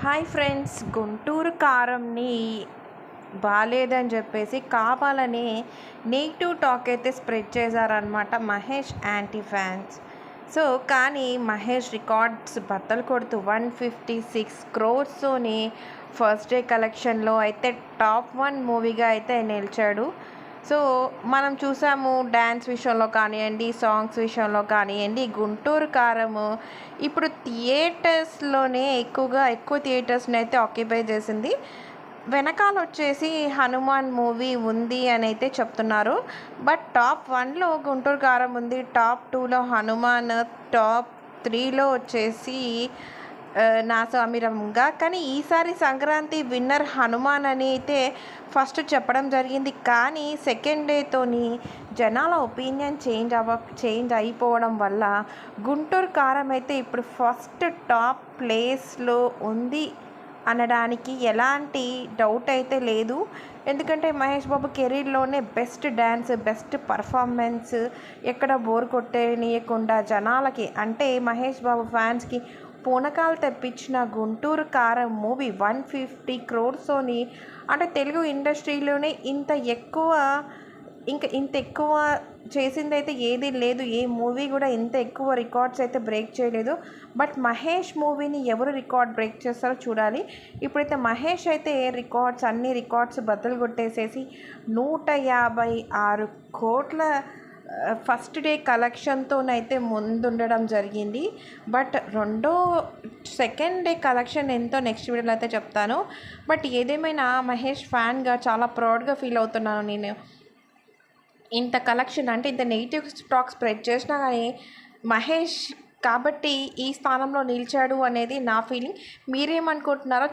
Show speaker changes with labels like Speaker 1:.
Speaker 1: Hi friends, Guntur కారంని బాలేదని చెప్పేసి కావాలని నెగిటివ్ టాక్ అయితే స్ప్రెడ్ చేశారనమాట మహేష్ యాంటీ ఫ్యాన్స్. కానీ మహేష్ రికార్డ్స్ బద్దలు కొడుతూ 156 క్రోర్స్తోని ఫస్ట్ డే కలెక్షన్లో అయితే టాప్ 1 మూవీగా అయితే నిలిచాడు. మనం చూసాము డ్యాన్స్ విషయంలో కానివ్వండి, సాంగ్స్ విషయంలో కానివ్వండి, గుంటూరు కారము ఇప్పుడు థియేటర్స్లోనే ఎక్కువ థియేటర్స్ని అయితే ఆక్యుపై చేసింది. వెనకాల వచ్చేసి హనుమాన్ మూవీ ఉంది అని అయితే చెప్తున్నారు. బట్ టాప్ 1లో గుంటూరు కారం ఉంది, టాప్ 2లో హనుమాన్, టాప్ 3లో వచ్చేసి నా స్వామిరంగా. కానీ ఈసారి సంక్రాంతి విన్నర్ హనుమాన్ అని అయితే ఫస్ట్ చెప్పడం జరిగింది. కానీ సెకండ్ డేతోని జనాల ఒపీనియన్ చేంజ్ అయిపోవడం వల్ల గుంటూరు కారం అయితే ఇప్పుడు ఫస్ట్ టాప్ ప్లేస్లో ఉంది అనడానికి ఎలాంటి డౌట్ అయితే లేదు. ఎందుకంటే Mahesh Babu కెరీర్లోనే best dance, best performance, ఎక్కడ బోర్ కొట్టేయకుండా జనాలకి అంటే మహేష్ బాబు ఫ్యాన్స్కి పూనకాలు తెప్పించిన గుంటూరు కారం మూవీ 150 క్రోర్స్తోని అంటే తెలుగు ఇండస్ట్రీలోనే ఇంత ఎక్కువ చేసిందైతే ఏదీ లేదు. ఏ మూవీ కూడా ఇంత ఎక్కువ రికార్డ్స్ అయితే బ్రేక్ చేయలేదు. బట్ మహేష్ మూవీని ఎవరు రికార్డ్ బ్రేక్ చేస్తారో చూడాలి. ఇప్పుడైతే మహేష్ అయితే అన్ని రికార్డ్స్ బద్దలు కొట్టేసేసి 156 కోట్ల ఫస్ట్ డే కలెక్షన్తోనైతే ముందుండడం జరిగింది. బట్ సెకండ్ డే కలెక్షన్ ఎంతో నెక్స్ట్ వీడియోలో అయితే చెప్తాను. బట్ ఏదేమైనా మహేష్ ఫ్యాన్గా చాలా ప్రౌడ్గా ఫీల్ అవుతున్నాను నేను. ఇంత కలెక్షన్ అంటే ఇంత నెగిటివ్ టాక్ స్ప్రెడ్ చేసినా కానీ మహేష్ కాబట్టి ఈ స్థానంలో నిలిచాడు అనేది నా ఫీలింగ్. మీరేమనుకుంటున్నారో